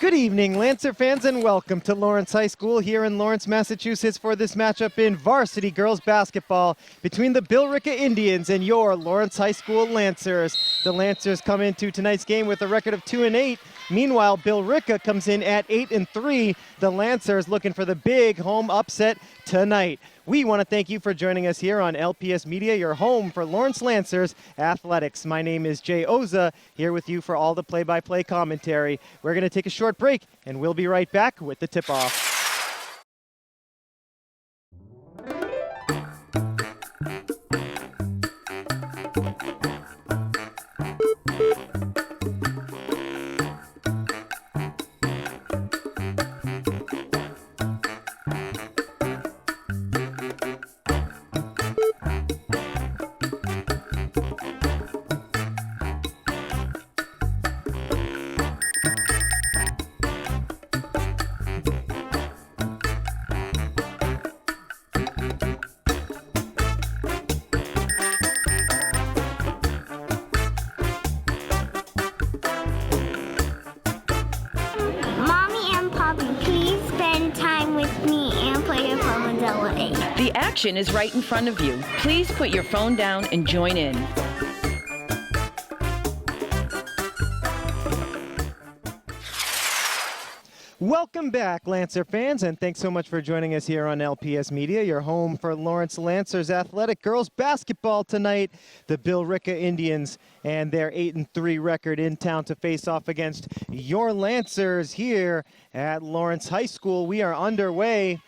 Good evening, Lancer fans, and welcome to Lawrence High School here in Lawrence, Massachusetts for this matchup in varsity girls basketball between the Billerica Indians and your Lawrence High School Lancers. The Lancers come into tonight's game with a record of 2-8. Meanwhile, Billerica comes in at 8-3. The Lancers looking for the big home upset tonight. We want to thank you for joining us here on LPS Media, your home for Lawrence Lancers Athletics. My name is Jay Oza, here with you for all the play-by-play commentary. We're going to take a short break, and we'll be right back with the tip-off. The action is right in front of you. Please put your phone down and join in. Welcome back, Lancer fans, and thanks so much for joining us here on LPS Media, your home for Lawrence Lancers Athletic Girls Basketball tonight. The Billerica Indians and their 8-3 record in town to face off against your Lancers here at Lawrence High School. We are underway.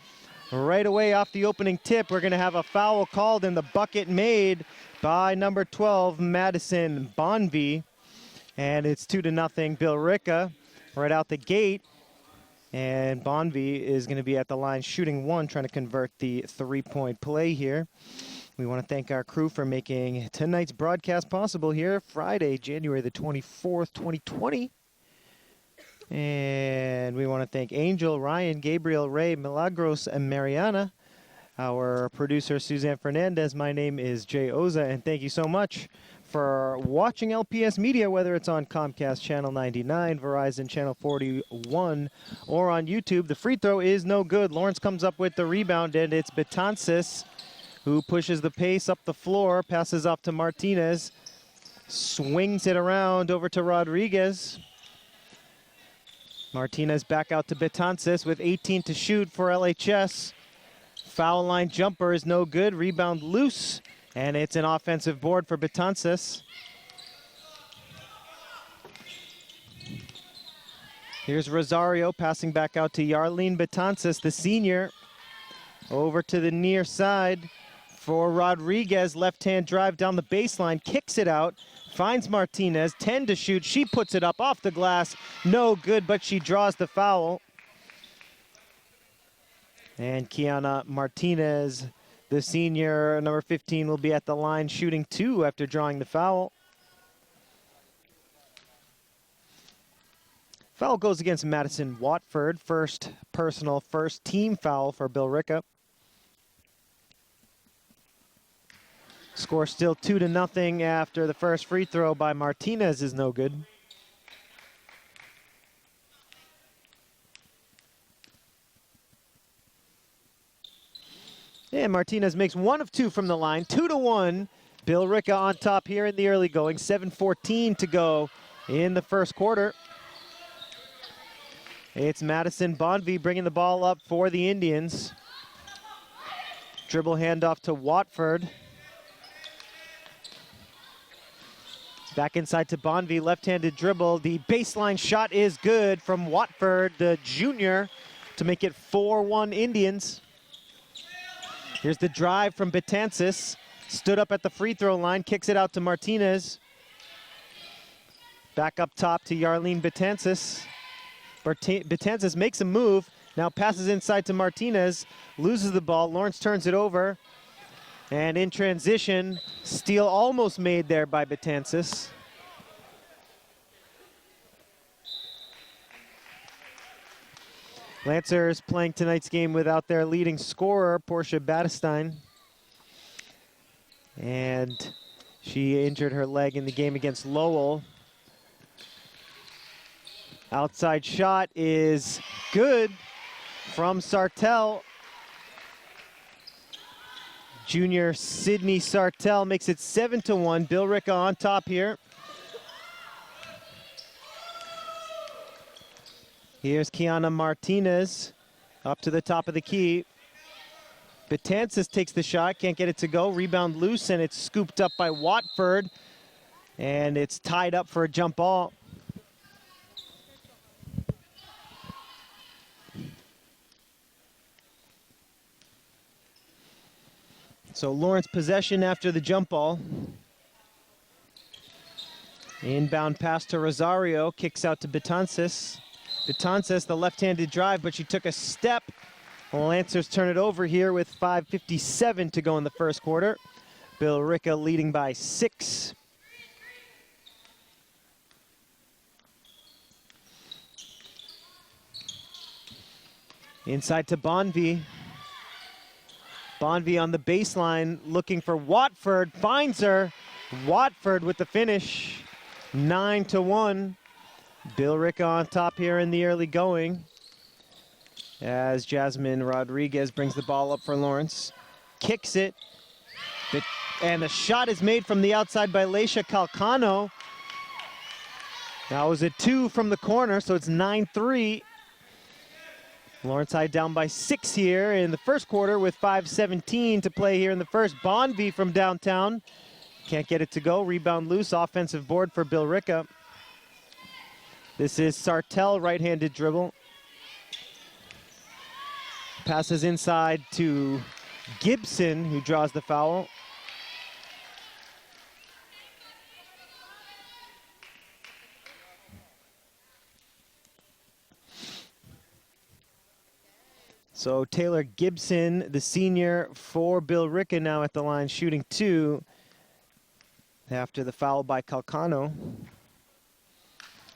Right away off the opening tip, we're going to have a foul called and the bucket made by number 12, Madison Bonvie. And it's 2-0 Billerica right out the gate. And Bonvie is going to be at the line shooting one, trying to convert the three-point play here. We want to thank our crew for making tonight's broadcast possible here, Friday, January the 24th, 2020. And we want to thank Angel, Ryan, Gabriel, Ray, Milagros, and Mariana. Our producer, Suzanne Fernandez. My name is Jay Oza, and thank you so much for watching LPS Media, whether it's on Comcast Channel 99, Verizon Channel 41, or on YouTube. The free throw is no good. Lawrence comes up with the rebound, and it's Betances who pushes the pace up the floor, passes off to Martinez, swings it around over to Rodriguez. Martinez back out to Betances with 18 to shoot for LHS. Foul line jumper is no good. Rebound loose. And it's an offensive board for Betances. Here's Rosario passing back out to Yarlene Betances, the senior. Over to the near side for Rodriguez. Left-hand drive down the baseline. Kicks it out. Finds Martinez, 10 to shoot. She puts it up off the glass. No good, but she draws the foul. And Kiana Martinez, the senior, number 15, will be at the line shooting two after drawing the foul. Foul goes against Madison Watford. First personal, first team foul for Billerica. Score still 2-0 after the first free throw by Martinez is no good. And Martinez makes one of two from the line, 2-1. Billerica on top here in the early going, 7:14 to go in the first quarter. It's Madison Bonvie bringing the ball up for the Indians. Dribble handoff to Watford. Back inside to Bonvie, left-handed dribble. The baseline shot is good from Watford, the junior, to make it 4-1 Indians. Here's the drive from Betances. Stood up at the free throw line, kicks it out to Martinez. Back up top to Yarlene Betances. Betances makes a move, now passes inside to Martinez, loses the ball. Lawrence turns it over. And in transition, steal almost made there by Betances. Lancers playing tonight's game without their leading scorer, Portia Battistine. And she injured her leg in the game against Lowell. Outside shot is good from Sartell. Junior Sydney Sartell makes it 7-1. Billerica on top here. Here's Kiana Martinez up to the top of the key. Betances takes the shot, can't get it to go. Rebound loose, and it's scooped up by Watford. And it's tied up for a jump ball. So Lawrence possession after the jump ball. Inbound pass to Rosario, kicks out to Betances. Betances, the left-handed drive, but she took a step. Lancers turn it over here with 5:57 to go in the first quarter. Billerica leading by 6. Inside to Bonvie. Bonvie on the baseline looking for Watford, finds her. Watford with the finish, 9-1. Billerica on top here in the early going as Jasmine Rodriguez brings the ball up for Lawrence. Kicks it, and the shot is made from the outside by Leisha Calcano. That was a 2 from the corner, so it's 9-3. Lawrence High down by 6 here in the first quarter with 5:17 to play here in the first. Bonvie from downtown. Can't get it to go. Rebound loose. Offensive board for Billerica. This is Sartell, right-handed dribble. Passes inside to Gibson, who draws the foul. So Taylor Gibson, the senior for Billerica, now at the line shooting 2 after the foul by Calcano.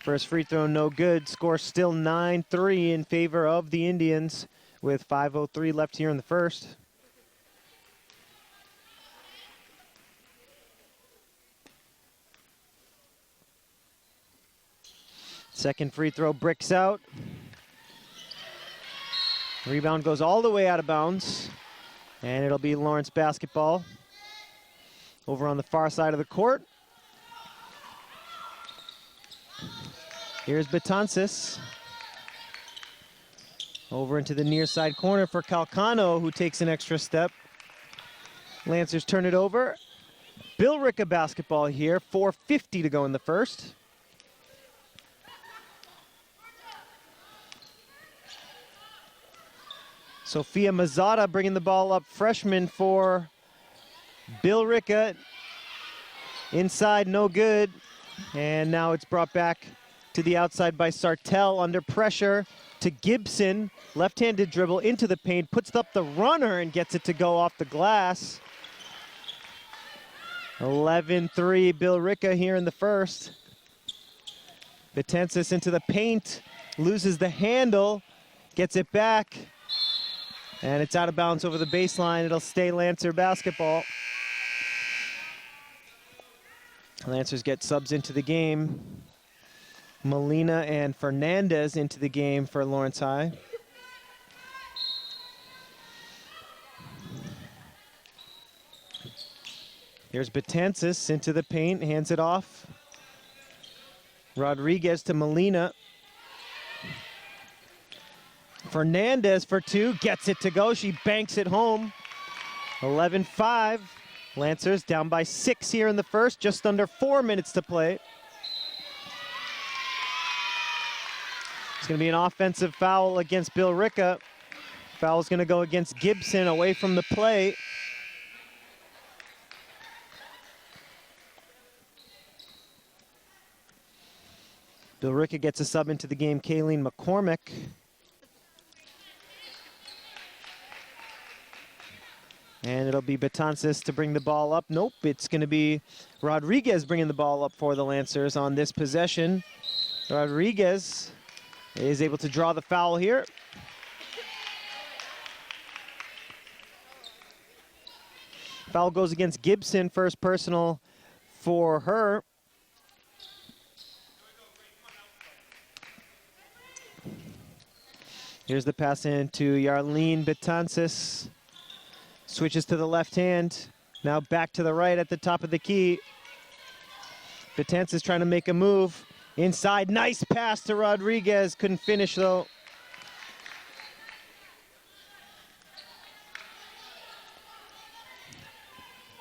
First free throw no good. Score still 9-3 in favor of the Indians with 5:03 left here in the first. Second free throw bricks out. Rebound goes all the way out of bounds, and it'll be Lawrence basketball over on the far side of the court. Here's Betances. Over into the near side corner for Calcano, who takes an extra step. Lancers turn it over. Billerica basketball here, 4:50 to go in the first. Sophia Mazzata bringing the ball up, freshman for Billerica. Inside, no good. And now it's brought back to the outside by Sartell under pressure to Gibson. Left-handed dribble into the paint, puts up the runner and gets it to go off the glass. 11-3 Billerica here in the first. Betances into the paint, loses the handle, gets it back. And it's out of bounds over the baseline. It'll stay Lancer basketball. Lancers get subs into the game. Molina and Fernandez into the game for Lawrence High. Here's Betances into the paint, hands it off. Rodriguez to Molina. Fernandez for 2, gets it to go. She banks it home. 11-5. Lancers down by 6 here in the first, just under 4 minutes to play. It's going to be an offensive foul against Billerica. Foul's going to go against Gibson away from the play. Billerica gets a sub into the game, Kayleen McCormick. And it'll be Betances to bring the ball up. Nope, it's going to be Rodriguez bringing the ball up for the Lancers on this possession. Rodriguez is able to draw the foul here. Foul goes against Gibson, first personal for her. Here's the pass in to Yarlene Betances. Switches to the left hand. Now back to the right at the top of the key. Betances trying to make a move. Inside, nice pass to Rodriguez. Couldn't finish though.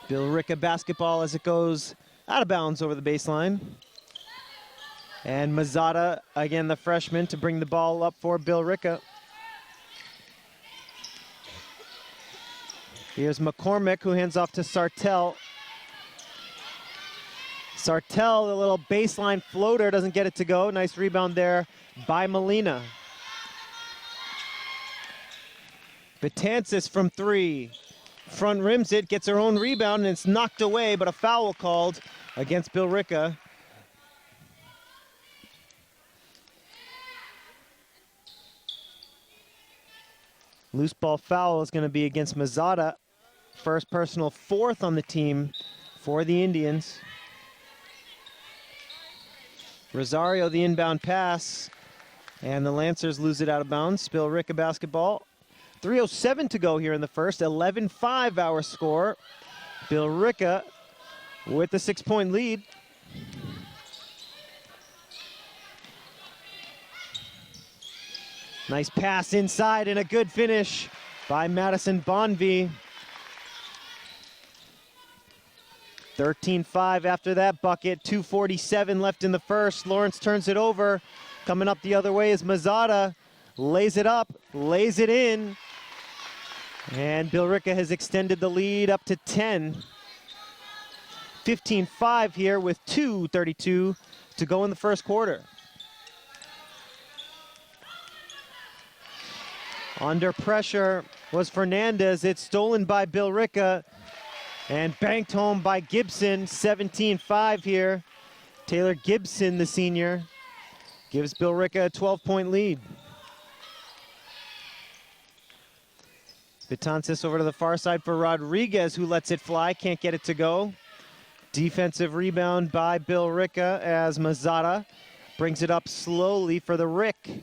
Billerica basketball as it goes out of bounds over the baseline. And Mazzata, again the freshman, to bring the ball up for Billerica. Here's McCormick, who hands off to Sartell. Sartell, the little baseline floater, doesn't get it to go. Nice rebound there by Molina. Betances from three. Front rims it, gets her own rebound, and it's knocked away, but a foul called against Billerica. Loose ball foul is going to be against Mazzata. First personal, fourth on the team for the Indians. Rosario, the inbound pass, and the Lancers lose it out of bounds. Billerica basketball. 3:07 to go here in the first. 11-5 our score. Billerica with the 6-point lead. Nice pass inside and a good finish by Madison Bonvie. 13-5 after that bucket. 2:47 left in the first. Lawrence turns it over. Coming up the other way is Mazzata. Lays it up, lays it in. And Billerica has extended the lead up to 10. 15-5 here with 2:32 to go in the first quarter. Under pressure was Fernandez. It's stolen by Billerica and banked home by Gibson. 17-5 here. Taylor Gibson, the senior, gives Billerica a 12-point lead. Betances over to the far side for Rodriguez, who lets it fly, can't get it to go. Defensive rebound by Billerica as Mazzata brings it up slowly for the Rick.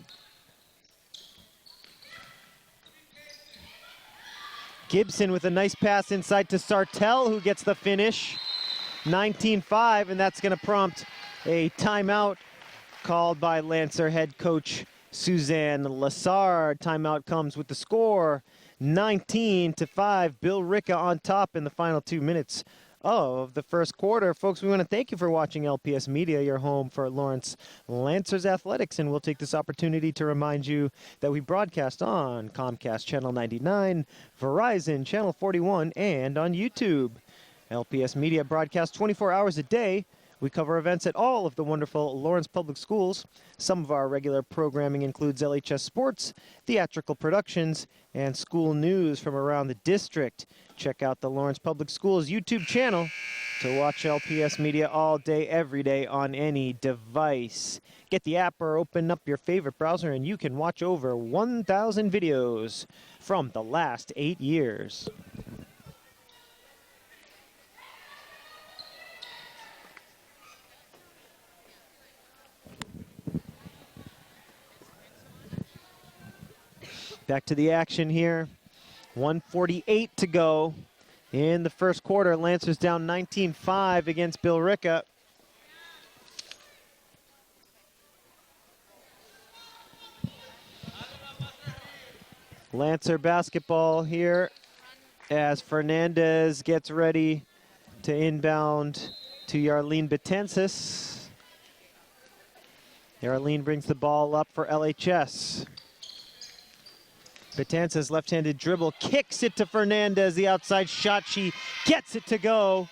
Gibson with a nice pass inside to Sartell, who gets the finish. 19-5, and that's going to prompt a timeout called by Lancer head coach Suzanne Lassard. Timeout comes with the score 19-5. Billerica on top in the final 2 minutes of the first quarter. Folks, we want to thank you for watching LPS Media, your home for Lawrence Lancers Athletics, and we'll take this opportunity to remind you that we broadcast on Comcast Channel 99, Verizon Channel 41, and on YouTube. LPS Media broadcasts 24 hours a day. We cover events at all of the wonderful Lawrence Public Schools. Some of our regular programming includes LHS Sports, theatrical productions, and school news from around the district. Check out the Lawrence Public Schools YouTube channel to watch LPS Media all day, every day on any device. Get the app or open up your favorite browser and you can watch over 1,000 videos from the last 8 years. Back to the action here. 1:48 to go in the first quarter. Lancers down 19-5 against Billerica. Lancer basketball here as Fernandez gets ready to inbound to Yarlene Betances. Yarlene brings the ball up for LHS. Betances left-handed dribble, kicks it to Fernandez. The outside shot, she gets it to go.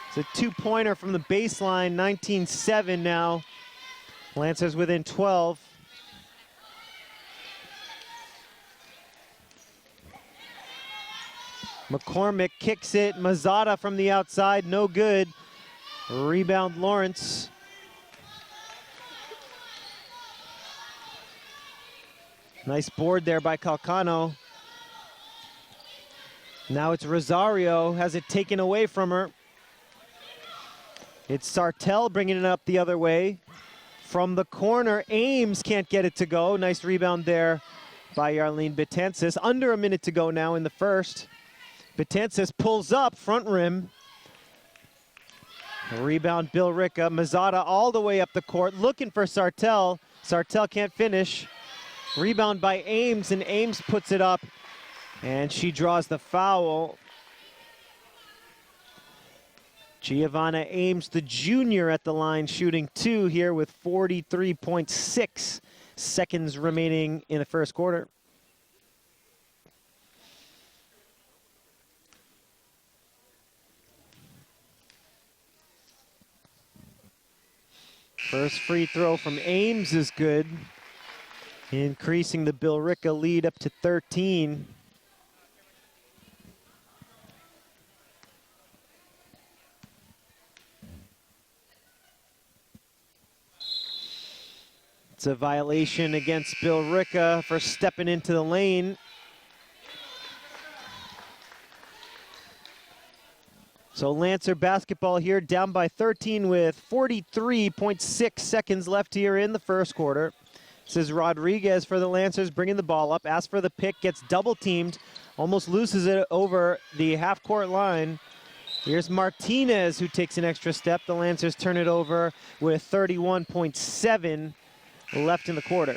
It's a two-pointer from the baseline, 19-7 now. Lancers within 12. McCormick kicks it, Mazzata from the outside, no good. Rebound Lawrence. Nice board there by Calcano. Now it's Rosario, has it taken away from her. It's Sartell bringing it up the other way. From the corner, Ames can't get it to go. Nice rebound there by Yarlene Betances. Under a minute to go now in the first. Betances pulls up, front rim. Rebound, Billerica. Mazzotta all the way up the court, looking for Sartell. Sartell can't finish. Rebound by Ames, and Ames puts it up, and she draws the foul. Giovanna Ames, the junior, at the line, shooting 2 here with 43.6 seconds remaining in the first quarter. First free throw from Ames is good, increasing the Billerica lead up to 13. It's a violation against Billerica for stepping into the lane. So Lancer basketball here, down by 13 with 43.6 seconds left here in the first quarter. This is Rodriguez for the Lancers, bringing the ball up, asks for the pick, gets double teamed, almost loses it over the half-court line. Here's Martinez, who takes an extra step. The Lancers turn it over with 31.7 left in the quarter.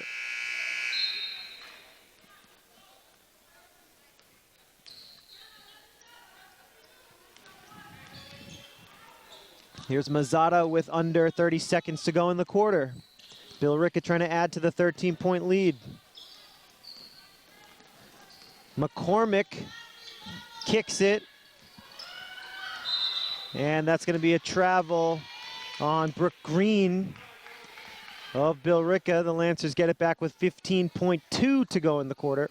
Here's Mazzotta with under 30 seconds to go in the quarter. Billerica trying to add to the 13-point lead. McCormick kicks it. And that's going to be a travel on Brooke Green of Billerica. The Lancers get it back with 15.2 to go in the quarter.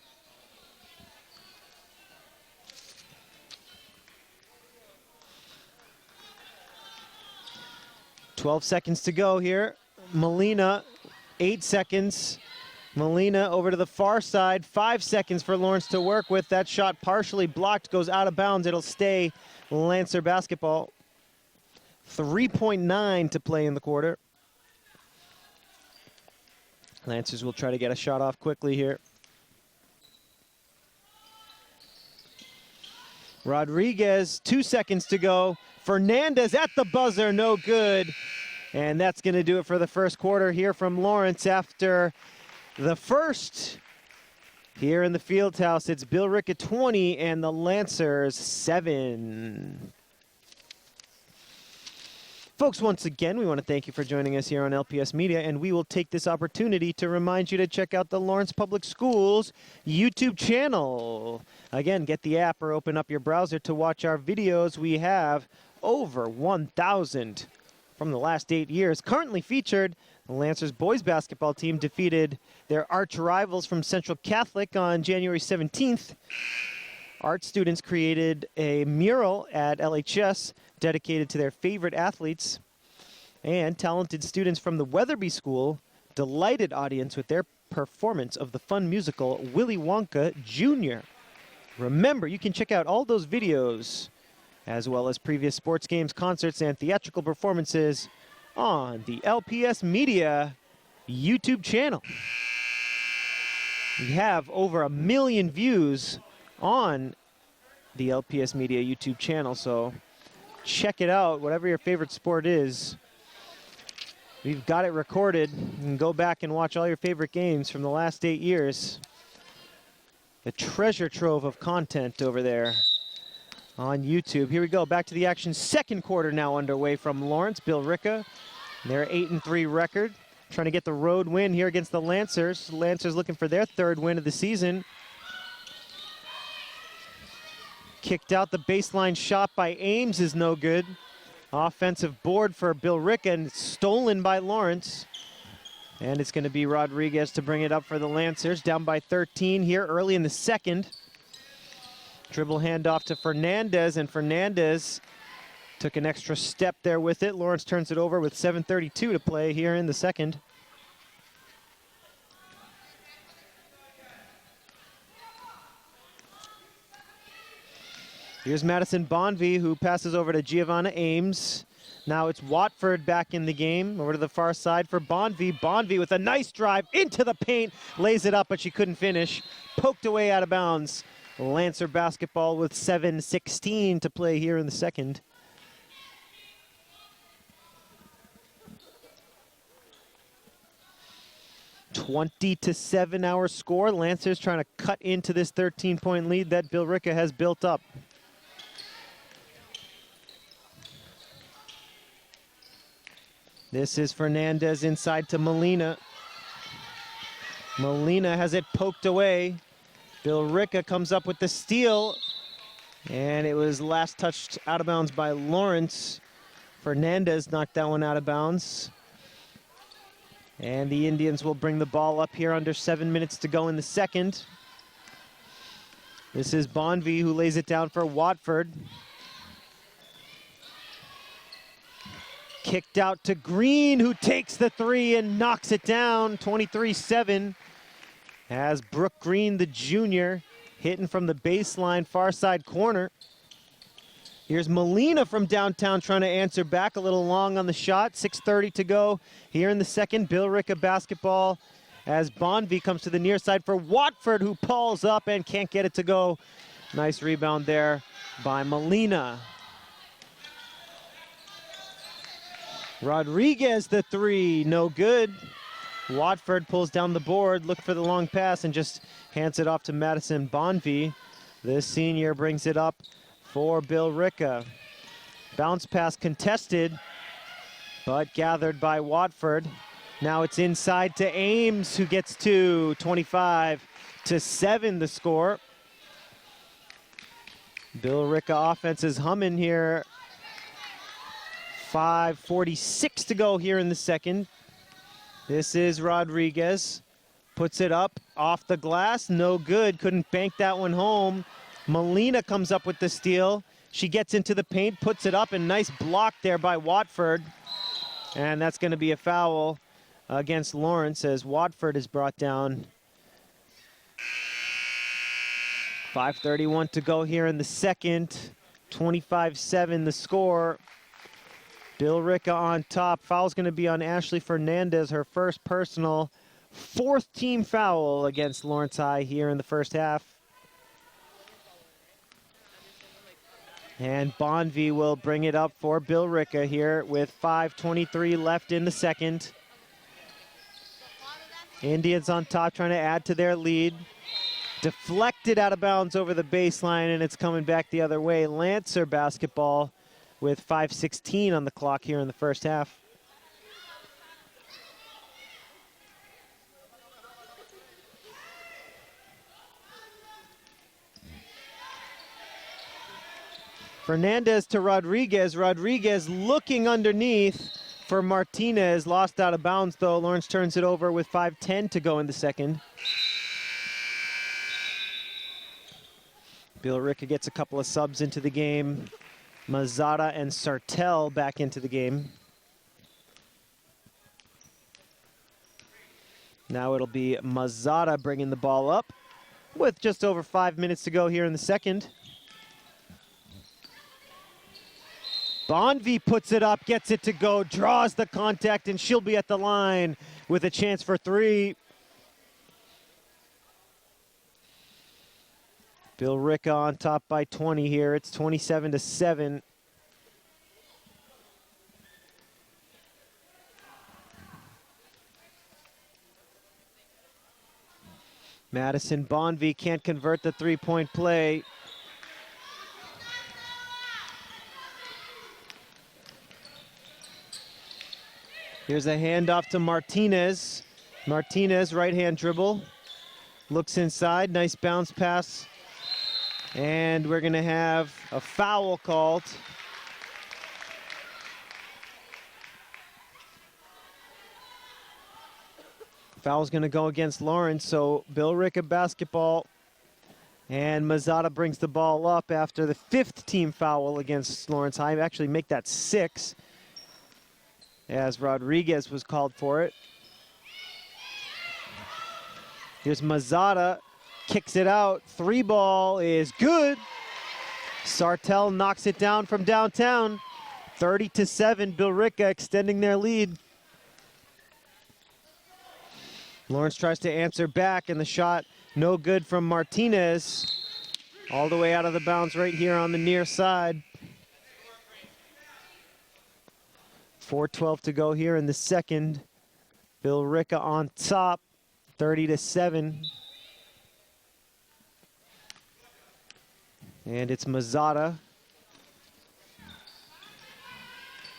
"12 seconds to go here. Molina, 8 seconds. Molina over to the far side. 5 seconds for Lawrence to work with. That shot partially blocked, goes out of bounds. It'll stay Lancer basketball. 3.9 to play in the quarter. Lancers will try to get a shot off quickly here. Rodriguez, 2 seconds to go. Fernandez at the buzzer, no good. And that's going to do it for the first quarter here from Lawrence. After the first here in the field house, it's Billerica 20 and the Lancers 7. Folks, once again, we want to thank you for joining us here on LPS Media, and we will take this opportunity to remind you to check out the Lawrence Public Schools YouTube channel. Again, get the app or open up your browser to watch our videos. We have over 1,000 from the last 8 years. Currently featured, the Lancers boys basketball team defeated their arch rivals from Central Catholic on January 17th. Art students created a mural at LHS dedicated to their favorite athletes, and talented students from the Weatherby School delighted audience with their performance of the fun musical Willy Wonka Jr. Remember, you can check out all those videos as well as previous sports games, concerts, and theatrical performances on the LPS Media YouTube channel. We have over 1 million views on the LPS Media YouTube channel, so check it out, whatever your favorite sport is. We've got it recorded. You can go back and watch all your favorite games from the last 8 years. A treasure trove of content over there on YouTube. Here we go, back to the action. Second quarter now underway from Lawrence. Billerica, their 8-3 record, trying to get the road win here against the Lancers. Lancers looking for their 3rd win of the season. Kicked out, the baseline shot by Ames is no good. Offensive board for Billerica and stolen by Lawrence. And it's going to be Rodriguez to bring it up for the Lancers. Down by 13 here early in the second. Dribble handoff to Fernandez, and Fernandez took an extra step there with it. Lawrence turns it over with 7:32 to play here in the second. Here's Madison Bonvie, who passes over to Giovanna Ames. Now it's Watford back in the game. Over to the far side for Bonvie. Bonvie with a nice drive into the paint. Lays it up, but she couldn't finish. Poked away out of bounds. Lancer basketball with 7:16 to play here in the second. (20-7) our score. Lancers trying to cut into this 13-point lead that Billerica has built up. This is Fernandez inside to Molina. Molina has it poked away. Billerica comes up with the steal, and it was last touched out of bounds by Lawrence. Fernandez knocked that one out of bounds. And the Indians will bring the ball up here under 7 minutes to go in the second. This is Bonvie who lays it down for Watford. Kicked out to Green, who takes the three and knocks it down, 23-7. As Brooke Green, the junior, hitting from the baseline far side corner. Here's Molina from downtown trying to answer back, a little long on the shot. 6:30 to go here in the second. Billerica basketball as Bonvie comes to the near side for Watford, who pulls up and can't get it to go. Nice rebound there by Molina. Rodriguez, the three, no good. Watford pulls down the board, look for the long pass, and just hands it off to Madison Bonvie. This senior brings it up for Billerica. Bounce pass contested, but gathered by Watford. Now it's inside to Ames, who gets two. 25-7 the score. Billerica offense is humming here. 5:46 to go here in the second. This is Rodriguez. Puts it up off the glass, no good. Couldn't bank that one home. Molina comes up with the steal. She gets into the paint, puts it up, and nice block there by Watford. And that's going to be a foul against Lawrence as Watford is brought down. 5:31 to go here in the second. 25-7 the score. Billerica on top. Foul's going to be on Ashley Fernandez, her first personal. Fourth team foul against Lawrence High here in the first half. And Bonvie will bring it up for Billerica here with 5:23 left in the second. Indians on top trying to add to their lead. Deflected out of bounds over the baseline, and it's coming back the other way. Lancer basketball with 5:16 on the clock here in the first half. Fernandez to Rodriguez. Rodriguez looking underneath for Martinez. Lost out of bounds, though. Lawrence turns it over with 5:10 to go in the second. Billerica gets a couple of subs into the game. Mazzata and Sartell back into the game. Now it'll be Mazzata bringing the ball up with just over 5 minutes to go here in the second. Bonvie puts it up, gets it to go, draws the contact, and she'll be at the line with a chance for three. Billerica on top by 20 here. It's 27-7. Madison Bonvie can't convert the three-point play. Here's a handoff to Martinez. Martinez, right-hand dribble. Looks inside, nice bounce pass. And we're gonna have a foul called. Foul's gonna go against Lawrence, so Billerica basketball. And Mazzata brings the ball up after the fifth team foul against Lawrence High. Actually make that 6, as Rodriguez was called for it. Here's Mazzata, kicks it out. Three ball is good. Sartell knocks it down from downtown. 30-7, Billerica extending their lead. Lawrence tries to answer back, and the shot no good from Martinez. All the way out of the bounds right here on the near side. 4:12 to go here in the second. Billerica on top, 30-7. And it's Mazzata.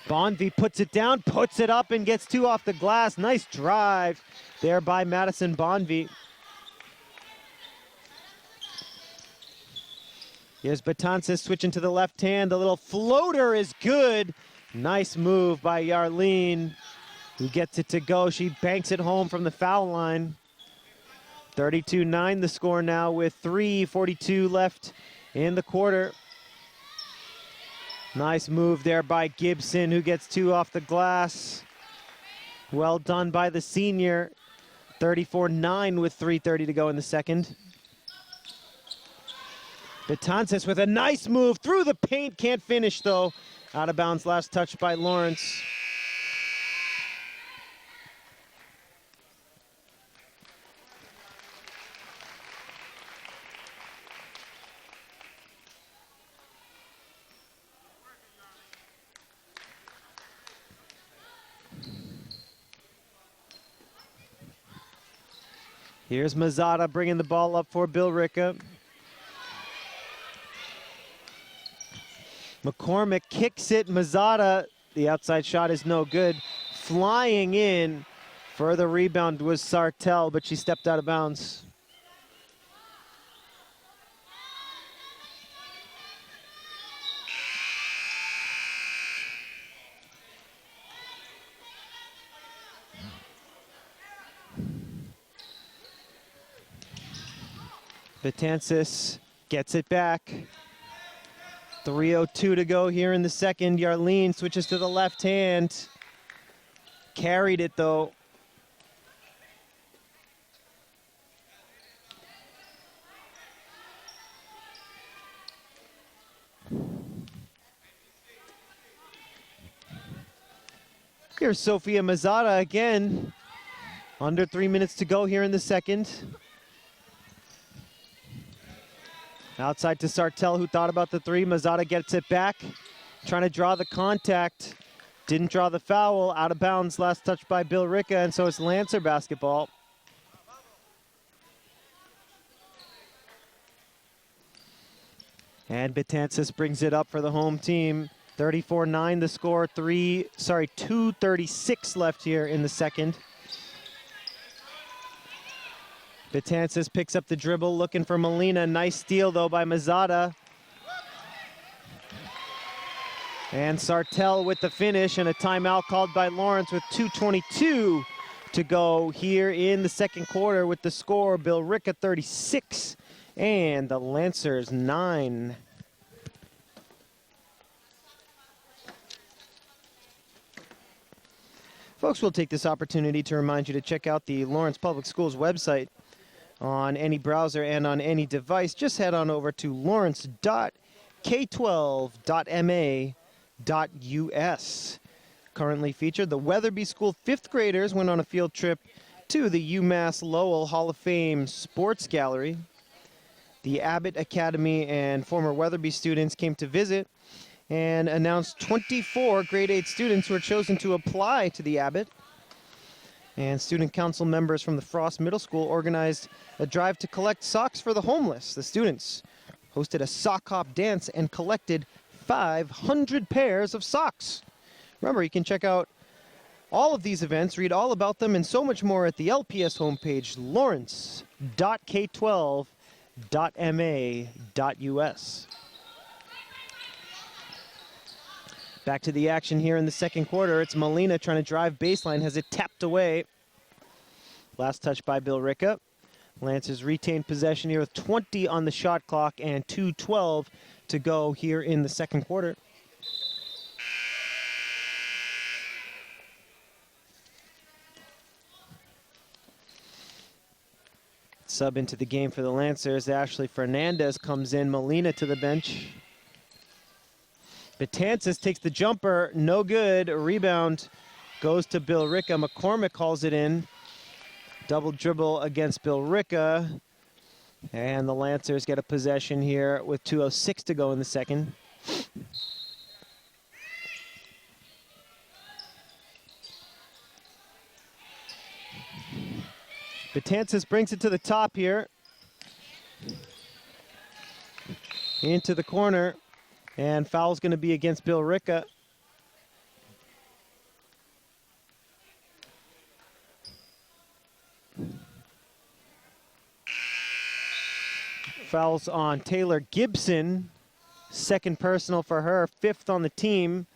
Bonvie puts it down, puts it up, and gets two off the glass. Nice drive there by Madison Bonvie. Here's Betances switching to the left hand. The little floater is good. Nice move by Yarlene, who gets it to go. She banks it home from the foul line. 32-9 the score now with 3:42 left in the quarter. Nice move there by Gibson, who gets two off the glass. Well done by the senior. 34-9 with 3:30 to go in the second. Betances with a nice move through the paint, can't finish though. Out of bounds, last touch by Lawrence. Here's Mazzata bringing the ball up for Billerica. McCormick kicks it. Mazzata, the outside shot is no good. Flying in. Further rebound was Sartell, but she stepped out of bounds. Betances gets it back. 3:02 to go here in the second. Yarlene switches to the left hand. Carried it though. Here's Sophia Mazzata again. Under 3 minutes to go here in the second. Outside to Sartell, who thought about the three. Mazzata gets it back, trying to draw the contact. Didn't draw the foul. Out of bounds, last touch by Billerica, and so it's Lancer basketball. And Betances brings it up for the home team. 34-9 the score, 2:36 left here in the second. Betances picks up the dribble, looking for Molina. Nice steal, though, by Mazzata. And Sartell with the finish, and a timeout called by Lawrence with 2:22 to go here in the second quarter with the score, Billerica 36 and the Lancers 9. Folks, we'll take this opportunity to remind you to check out the Lawrence Public Schools website on any browser and on any device. Just head on over to lawrence.k12.ma.us. Currently featured, the Weatherby School 5th graders went on a field trip to the UMass Lowell Hall of Fame Sports Gallery. The Abbott Academy and former Weatherby students came to visit and announced 24 grade 8 students who were chosen to apply to the Abbott. And student council members from the Frost Middle School organized a drive to collect socks for the homeless. The students hosted a sock hop dance and collected 500 pairs of socks. Remember, you can check out all of these events, read all about them, and so much more at the LPS homepage, lawrence.k12.ma.us. Back to the action here in the second quarter. It's Molina trying to drive baseline, has it tapped away. Last touch by Billerica. Lancers retained possession here with 20 on the shot clock and 2:12 to go here in the second quarter. Sub into the game for the Lancers. Ashley Fernandez comes in. Molina to the bench. Betances takes the jumper, no good. A rebound goes to Billerica. McCormick calls it in. Double dribble against Billerica. And the Lancers get a possession here with 2:06 to go in the second. Betances brings it to the top here. Into the corner. And foul's going to be against Billerica. Fouls on Taylor Gibson. Second personal for her, 5th on the team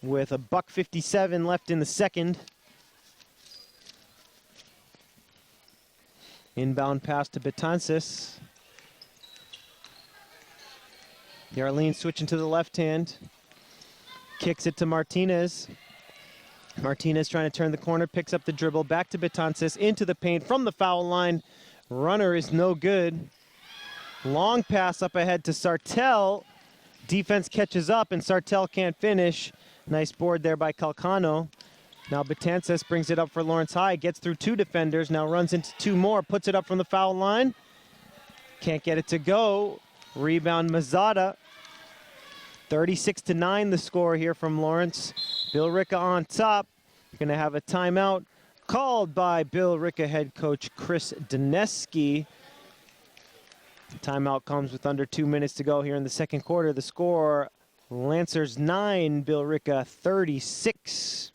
with $1:57 left in the second. Inbound pass to Betances. Yarlene switching to the left hand. Kicks it to Martinez. Martinez trying to turn the corner, picks up the dribble, back to Betances, into the paint from the foul line. Runner is no good. Long pass up ahead to Sartell. Defense catches up and Sartell can't finish. Nice board there by Calcano. Now Betances brings it up for Lawrence High, gets through 2 defenders, now runs into 2 more, puts it up from the foul line. Can't get it to go. Rebound Mazada. 36-9 the score here from Lawrence. Billerica on top. Gonna have a timeout called by Billerica head coach Chris Dineski. Timeout comes with under 2 minutes to go here in the second quarter. The score, Lancers 9, Billerica 36.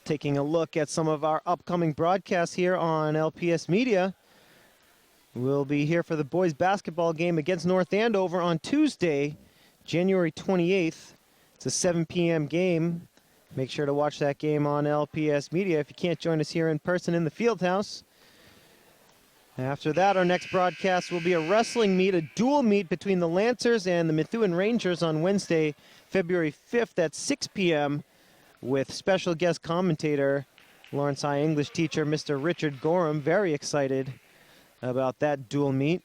Taking a look at some of our upcoming broadcasts here on LPS Media. We'll be here for the boys basketball game against North Andover on Tuesday, January 28th. It's a 7 p.m. game. Make sure to watch that game on LPS Media if you can't join us here in person in the Fieldhouse. After that, our next broadcast will be a wrestling meet, a dual meet between the Lancers and the Methuen Rangers on Wednesday, February 5th at 6 p.m. with special guest commentator, Lawrence High English teacher, Mr. Richard Gorham. Very excited about that dual meet.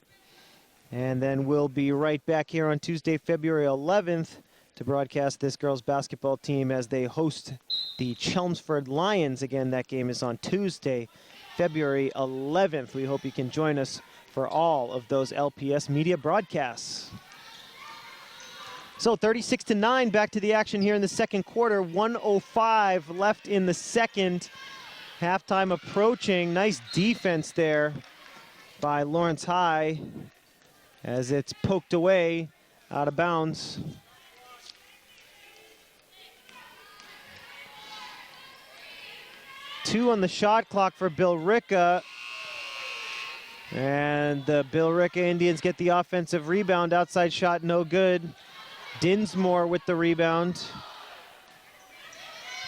And then we'll be right back here on Tuesday, February 11th to broadcast this girls basketball team as they host the Chelmsford Lions. Again, that game is on Tuesday, February 11th. We hope you can join us for all of those LPS media broadcasts. So 36-9, back to the action here in the second quarter. 1:05 left in the second. Halftime approaching. Nice defense there by Lawrence High as it's poked away out of bounds. Two on the shot clock for Billerica. And the Billerica Indians get the offensive rebound. Outside shot, no good. Dinsmore with the rebound.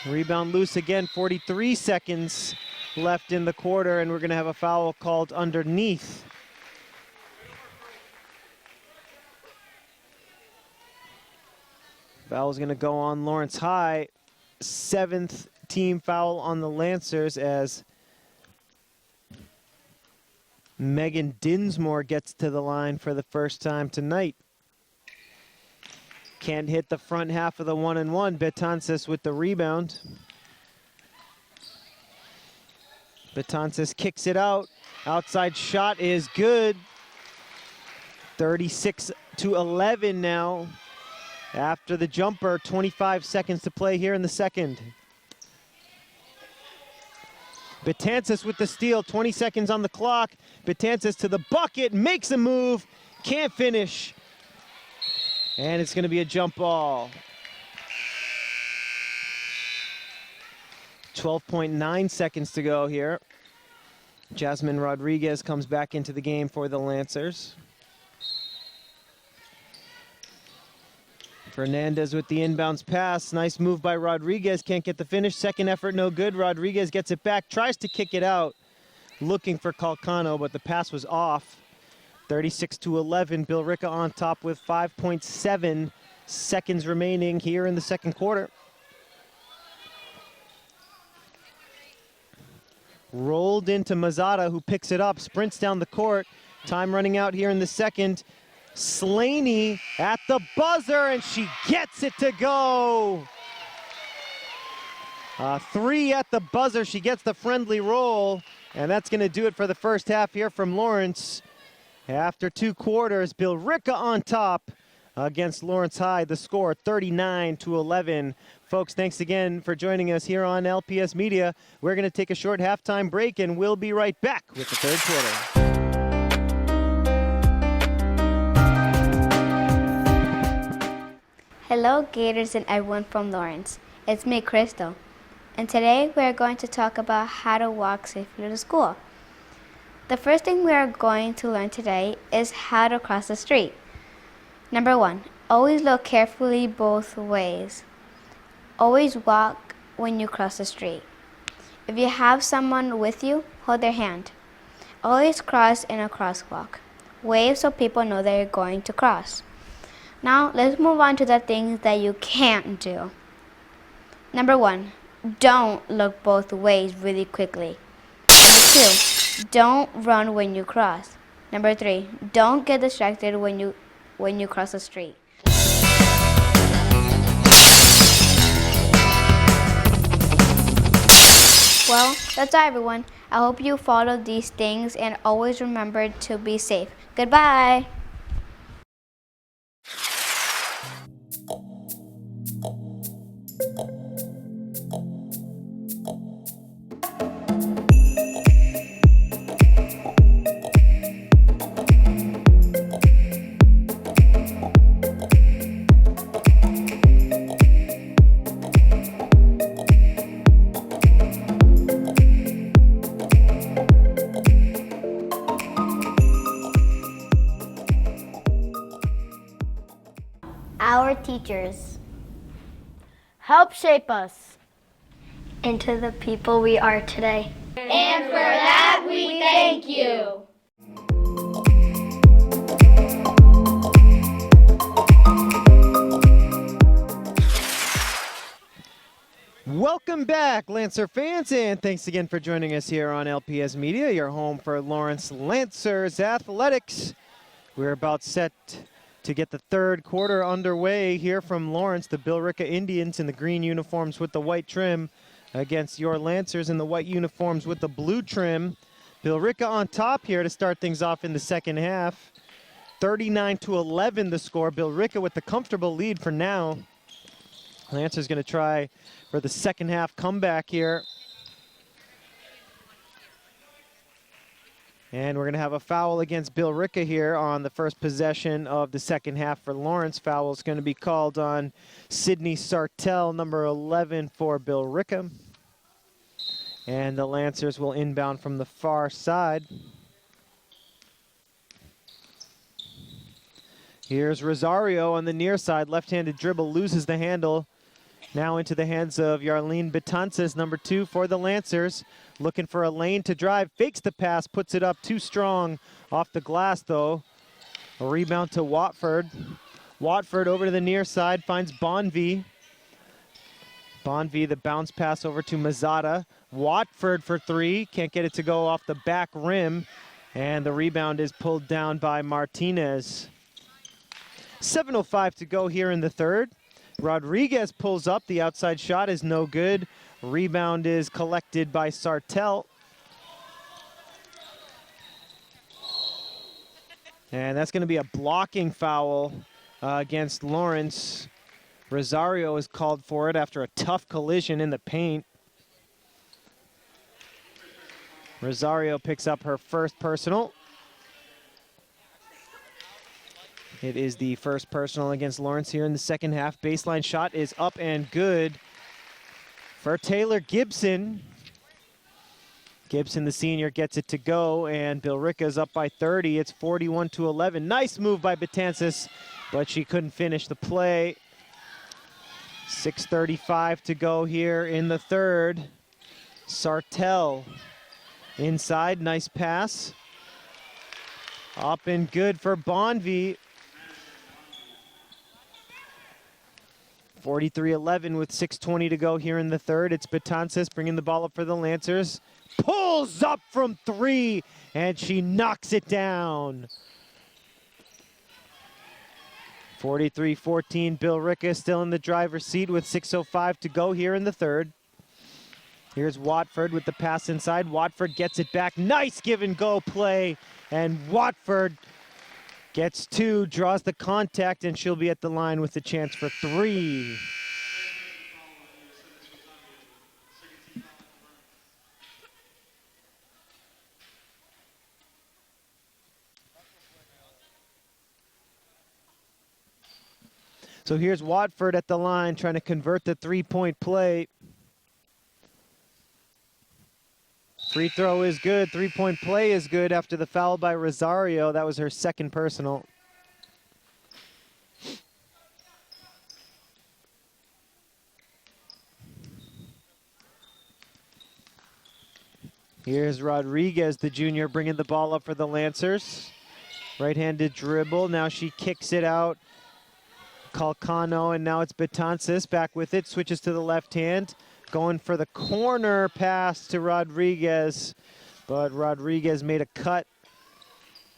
Rebound loose again, 43 seconds left in the quarter, and we're gonna have a foul called underneath. Foul's gonna go on Lawrence High. 7th team foul on the Lancers as Megan Dinsmore gets to the line for the first time tonight. Can't hit the front half of the 1-and-1. Betances with the rebound. Betances kicks it out. Outside shot is good. 36-11 now. After the jumper, 25 seconds to play here in the second. Betances with the steal, 20 seconds on the clock. Betances to the bucket, makes a move, can't finish. And it's gonna be a jump ball. 12.9 seconds to go here. Jasmine Rodriguez comes back into the game for the Lancers. Fernandez with the inbounds pass. Nice move by Rodriguez, can't get the finish. Second effort, no good. Rodriguez gets it back, tries to kick it out. Looking for Calcano, but the pass was off. 36-11, Billerica on top with 5.7 seconds remaining here in the second quarter. Rolled into Mazada, who picks it up, sprints down the court, Time running out here in the second. Slaney at the buzzer, and she gets it to go. 3 at the buzzer. She gets the friendly roll, and that's going to do it for the first half here from Lawrence. After 2 quarters, Billerica on top against Lawrence High. The score 39-11. Folks, thanks again for joining us here on LPS Media. We're going to take a short halftime break, and we'll be right back with the third quarter. Hello, Gators and everyone from Lawrence. It's me, Crystal. And today we are going to talk about how to walk safely to school. The first thing we are going to learn today is how to cross the street. Number 1, always look carefully both ways. Always walk when you cross the street. If you have someone with you, hold their hand. Always cross in a crosswalk. Wave so people know that you're going to cross. Now, let's move on to the things that you can't do. Number 1, don't look both ways really quickly. Number 2, don't run when you cross. Number 3, don't get distracted when you cross the street. Well, that's all, everyone. I hope you follow these things and always remember to be safe. Goodbye. Our teachers help shape us into the people we are today. And for that we thank you. Welcome back, Lancer fans, and thanks again for joining us here on LPS Media, your home for Lawrence Lancers Athletics. We're about set to get the third quarter underway here from Lawrence. The Billerica Indians in the green uniforms with the white trim against your Lancers in the white uniforms with the blue trim. Billerica on top here to start things off in the second half. 39-11 the score. Billerica with the comfortable lead for now. Lancers going to try for the second half comeback here. And we're going to have a foul against Billerica here on the first possession of the second half for Lawrence. Foul is going to be called on Sydney Sartell, number 11 for Billerica. And the Lancers will inbound from the far side. Here's Rosario on the near side. Left-handed dribble, loses the handle. Now into the hands of Yarlene Betances, number 2 for the Lancers. Looking for a lane to drive, fakes the pass, puts it up too strong off the glass though. A rebound to Watford. Watford over to the near side, finds Bonvie. Bonvie, the bounce pass over to Mazzata. Watford for 3, can't get it to go off the back rim. And the rebound is pulled down by Martinez. 7:05 to go here in the third. Rodriguez pulls up, the outside shot is no good. Rebound is collected by Sartell. And that's going to be a blocking foul against Lawrence. Rosario is called for it after a tough collision in the paint. Rosario picks up her first personal. It is the first personal against Lawrence here in the second half. Baseline shot is up and good for Taylor Gibson. Gibson, the senior, gets it to go, and Billerica is up by 30. It's 41-11. Nice move by Betances, but she couldn't finish the play. 6:35 to go here in the third. Sartell inside, nice pass. Up and good for Bonvie. 43-11 with 6:20 to go here in the third. It's Betances bringing the ball up for the Lancers. Pulls up from three, and she knocks it down. 43-14, Billerica still in the driver's seat with 6:05 to go here in the third. Here's Watford with the pass inside. Watford gets it back. Nice give and go play. And Watford gets two, draws the contact, and she'll be at the line with a chance for three. So here's Watford at the line trying to convert the three-point play. Free throw is good, three-point play is good after the foul by Rosario. That was her second personal. Here's Rodriguez, the junior, bringing the ball up for the Lancers. Right-handed dribble, now she kicks it out. Calcano, and now it's Betances back with it, switches to the left hand. Going for the corner pass to Rodriguez, but Rodriguez made a cut,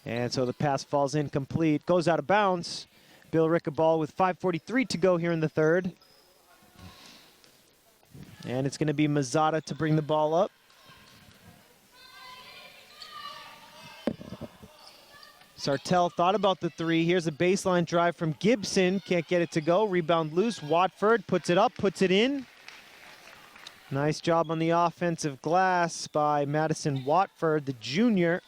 and so the pass falls incomplete. Goes out of bounds. Billerica ball with 5:43 to go here in the third. And it's going to be Mazzata to bring the ball up. Sartell thought about the three. Here's a baseline drive from Gibson. Can't get it to go. Rebound loose. Watford puts it up, puts it in. Nice job on the offensive glass by Madison Watford, the junior.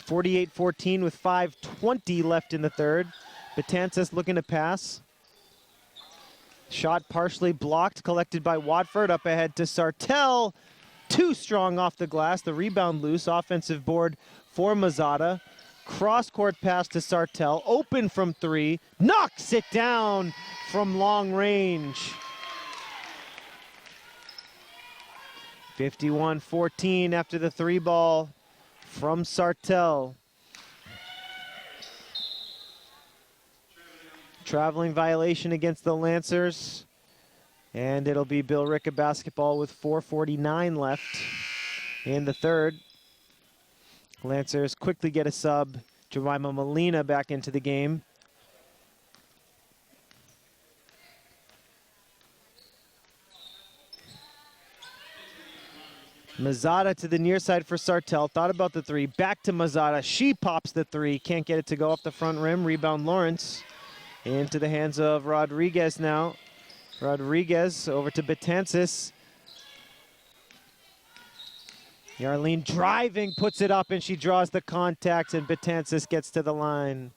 48-14 with 5:20 left in the third. Betances looking to pass. Shot partially blocked, collected by Watford. Up ahead to Sartell. Too strong off the glass. The rebound loose. Offensive board for Mazzata. Cross-court pass to Sartell. Open from three. Knocks it down from long range. 51-14 after the three ball from Sartell. Traveling violation against the Lancers. And it'll be Billerica basketball with 4:49 left in the third. Lancers quickly get a sub. Jemima Molina back into the game. Mazzata to the near side for Sartell. Thought about the three. Back to Mazzata. She pops the three. Can't get it to go off the front rim. Rebound Lawrence. Into the hands of Rodriguez now. Rodriguez over to Betances. Yarlene driving, puts it up, and she draws the contact, and Betances gets to the line.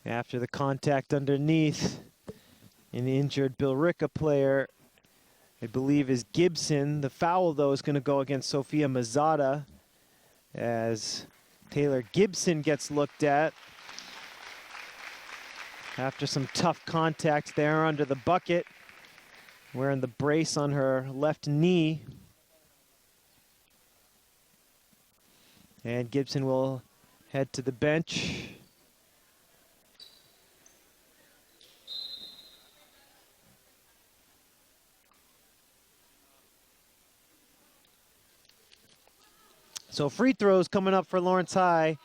After the contact underneath, an injured Billerica player, I believe, is Gibson. The foul, though, is going to go against Sophia Mazzata as Taylor Gibson gets looked at. After some tough contact there under the bucket, wearing the brace on her left knee. And Gibson will head to the bench. So free throws coming up for Lawrence High,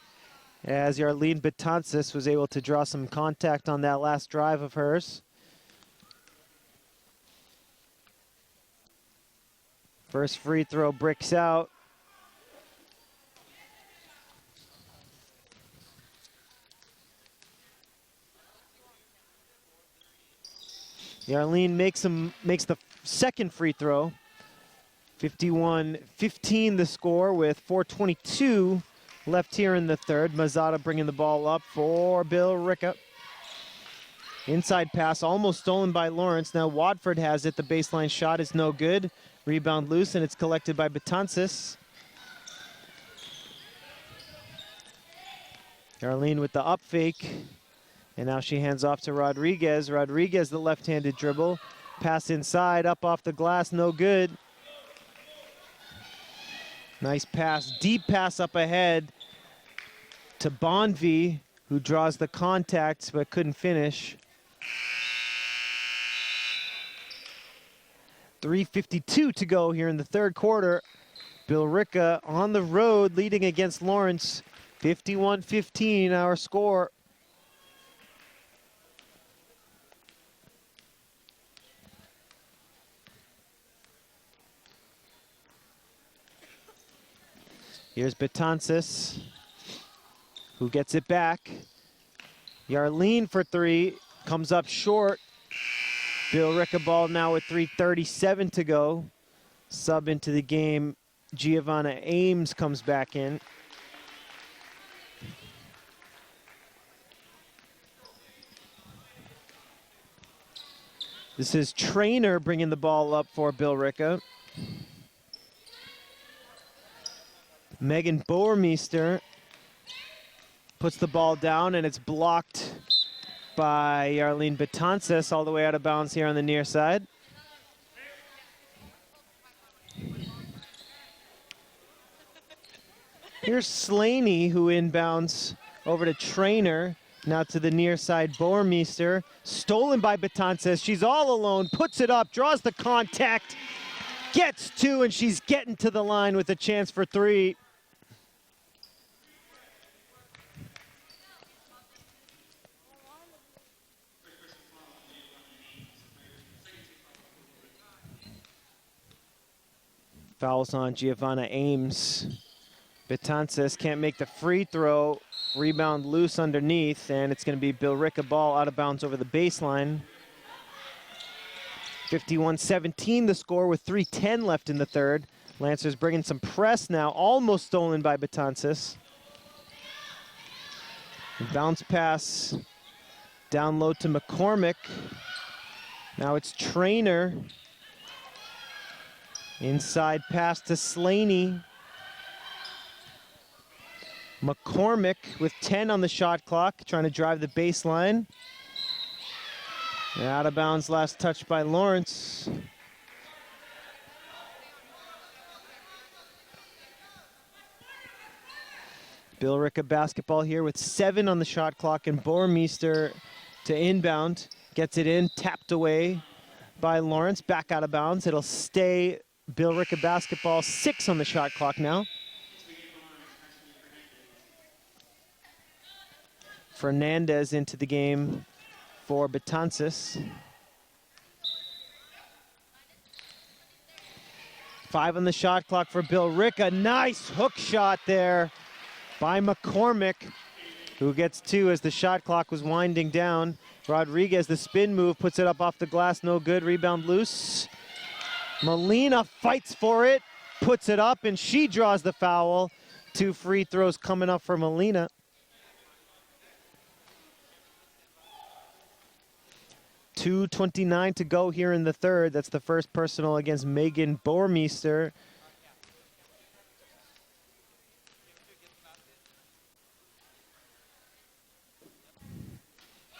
as Yarlene Betances was able to draw some contact on that last drive of hers. First free throw bricks out. Yarlene makes the second free throw. 51-15 the score with 4:22 left here in the third. Mazzata bringing the ball up for Billerica. Inside pass almost stolen by Lawrence. Now Watford has it. The baseline shot is no good. Rebound loose, and it's collected by Betances. Yarlene with the up fake. And now she hands off to Rodriguez. Rodriguez, the left-handed dribble. Pass inside, up off the glass, no good. Nice pass, deep pass up ahead to Bonvi, who draws the contact but couldn't finish. 3:52 to go here in the third quarter. Billerica on the road leading against Lawrence. 51-15 our score. Here's Betances, who gets it back. Yarlene for three, comes up short. Billerica ball now with 3:37 to go. Sub into the game, Giovanna Ames comes back in. This is Trainer bringing the ball up for Billerica. Megan Boermeester puts the ball down, and it's blocked by Yarlene Betances all the way out of bounds here on the near side. Here's Slaney, who inbounds over to Trainer. Now to the near side, Boermeester. Stolen by Betances. She's all alone, puts it up, draws the contact, gets two, and she's getting to the line with a chance for three. Fouls on Giovanna Ames. Betances can't make the free throw. Rebound loose underneath, and it's going to be Billerica ball out of bounds over the baseline. 51-17 the score with 3:10 left in the third. Lancers bringing some press now, almost stolen by Betances. Bounce pass down low to McCormick. Now it's Trainer. Inside pass to Slaney. McCormick with 10 on the shot clock, trying to drive the baseline. Out of bounds, last touch by Lawrence. Billerica basketball here with 7 on the shot clock, and Boermeester to inbound. Gets it in, tapped away by Lawrence, back out of bounds. It'll stay Billerica basketball, 6 on the shot clock now. Fernandez into the game for Betances. 5 on the shot clock for Billerica. Nice hook shot there by McCormick, who gets 2 as the shot clock was winding down. Rodriguez, the spin move, puts it up off the glass, no good. Rebound loose. Molina fights for it, puts it up, and she draws the foul. 2 free throws coming up for Molina. .2:29 to go here in the third. That's the first personal against Megan Boermeester.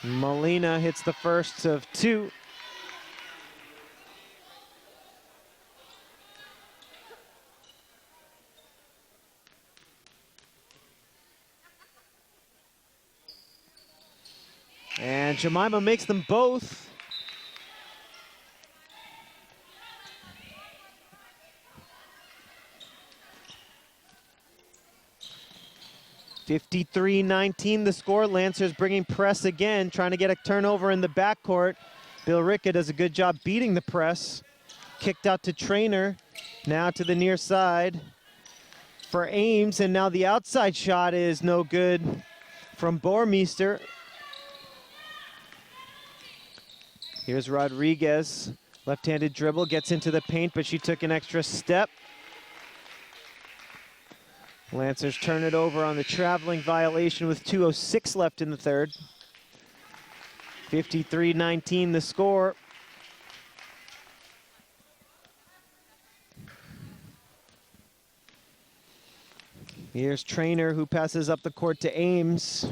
Molina hits the first of 2. And Jemima makes them both. 53-19 the score. Lancers bringing press again, trying to get a turnover in the backcourt. Billerica does a good job beating the press. Kicked out to Trainer, now to the near side for Ames, and now the outside shot is no good from Boermeester. Here's Rodriguez, left-handed dribble, gets into the paint, but she took an extra step. Lancers turn it over on the traveling violation with 2:06 left in the third. 53-19 the score. Here's Trainer, who passes up the court to Ames.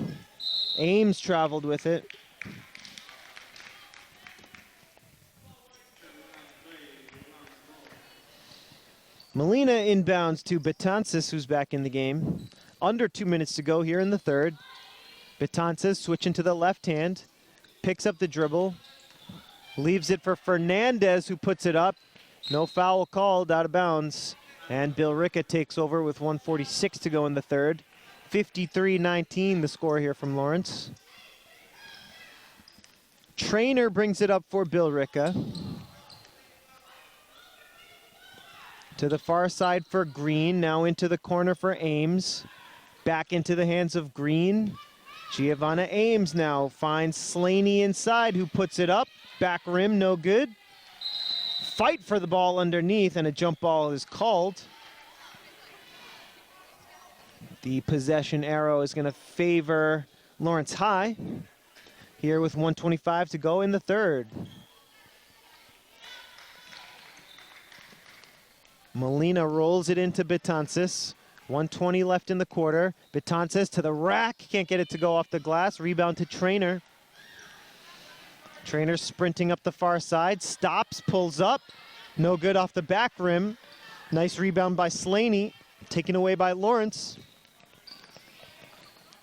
Ames traveled with it. Molina inbounds to Betances, who's back in the game. Under 2 minutes to go here in the third. Betances switching to the left hand, picks up the dribble, leaves it for Fernandez, who puts it up. No foul called, out of bounds. And Billerica takes over with 1:46 to go in the third. 53-19 the score here from Lawrence. Trainer brings it up for Billerica. To the far side for Green, now into the corner for Ames. Back into the hands of Green. Giovanna Ames now finds Slaney inside, who puts it up. Back rim, no good. Fight for the ball underneath, and a jump ball is called. The possession arrow is going to favor Lawrence High here with 1:25 to go in the third. Molina rolls it into Betances. 1:20 left in the quarter. Betances to the rack, can't get it to go off the glass. Rebound to Trainer. Trainer sprinting up the far side, stops, pulls up. No good off the back rim. Nice rebound by Slaney, taken away by Lawrence.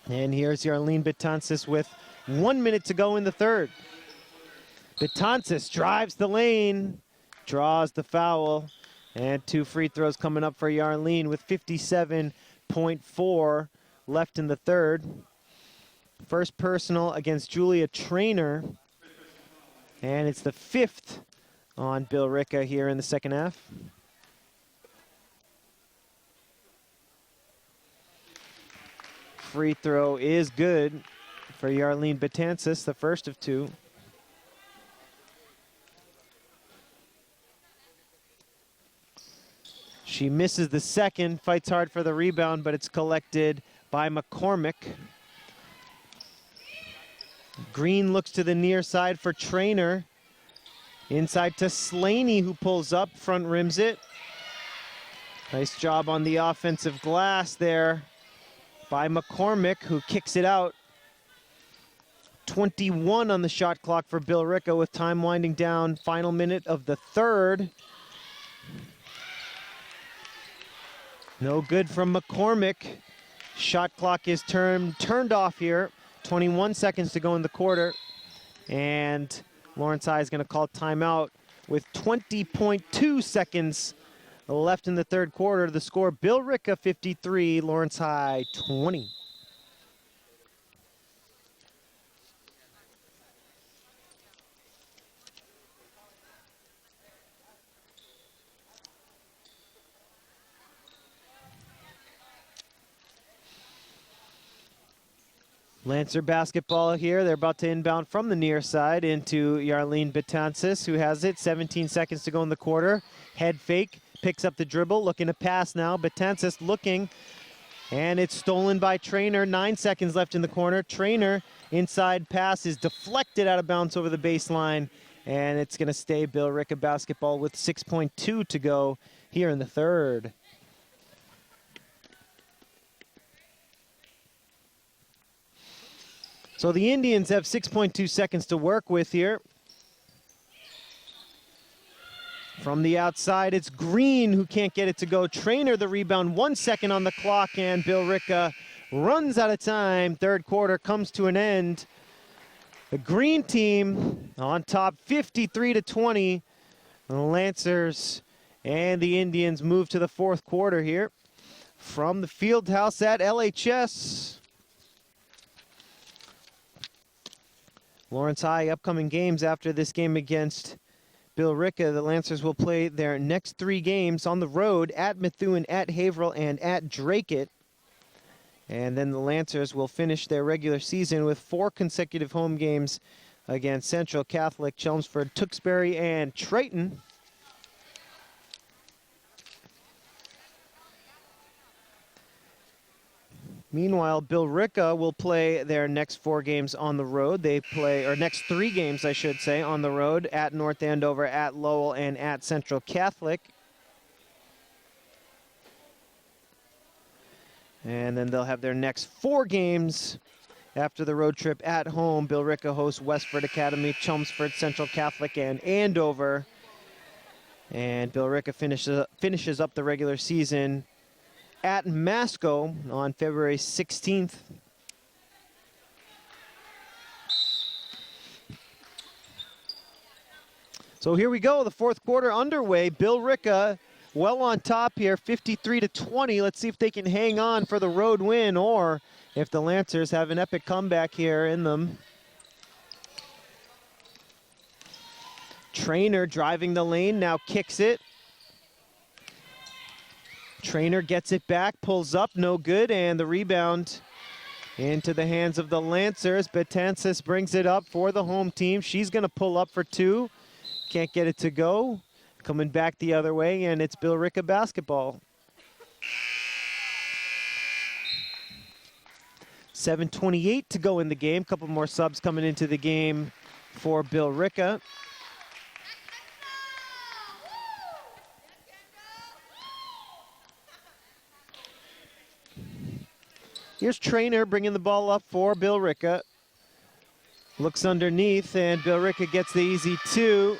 And here's Yarlene Betances with 1 minute to go in the third. Betances drives the lane, draws the foul, and 2 free throws coming up for Yarlene with 57.4 left in the third. First personal against Julia Trainer. And it's the 5th on Billerica here in the second half. Free throw is good for Yarlene Betances, the first of 2. She misses the second, fights hard for the rebound, but it's collected by McCormick. Green looks to the near side for Trainer. Inside to Slaney, who pulls up, front rims it. Nice job on the offensive glass there by McCormick, who kicks it out. 21 on the shot clock for Billerica with time winding down. Final minute of the third. No good from McCormick. Shot clock is turned off here. 21 seconds to go in the quarter. And Lawrence High is going to call timeout with 20.2 seconds left in the third quarter. The score, Billerica 53, Lawrence High 20. Lancer basketball here. They're about to inbound from the near side into Yarlene Betances, who has it. 17 seconds to go in the quarter. Head fake, picks up the dribble, looking to pass now. Betances looking, and it's stolen by Trainer. 9 seconds left in the corner. Trainer, inside pass is deflected out of bounds over the baseline, and it's going to stay Billerica basketball with 6.2 to go here in the third. So the Indians have 6.2 seconds to work with here. From the outside, it's Green who can't get it to go. Trainer the rebound, 1 second on the clock, and Billerica runs out of time. Third quarter comes to an end. The Green team on top 53-20. The Lancers and the Indians move to the fourth quarter here. From the field house at LHS. Lawrence High upcoming games after this game against Billerica. The Lancers will play their next 3 games on the road at Methuen, at Haverhill, and at Dracut. And then the Lancers will finish their regular season with 4 consecutive home games against Central Catholic, Chelmsford, Tewksbury, and Triton. Meanwhile, Billerica will play their next 4 games on the road. They play, or next 3 games, I should say, on the road at North Andover, at Lowell, and at Central Catholic. And then they'll have their next 4 games after the road trip at home. Billerica hosts Westford Academy, Chelmsford, Central Catholic, and Andover. And Billerica finishes up the regular season at Masco on February 16th. So here we go, the fourth quarter underway. Billerica well on top here, 53-20. Let's see if they can hang on for the road win or if the Lancers have an epic comeback here in them. Trainer driving the lane, now kicks it. Trainer gets it back, pulls up, no good, and the rebound into the hands of the Lancers. Betances brings it up for the home team. She's gonna pull up for two. Can't get it to go. Coming back the other way, and it's Billerica basketball. 7:28 to go in the game. Couple more subs coming into the game for Billerica. Here's Trainer bringing the ball up for Billerica. Looks underneath, and Billerica gets the easy two.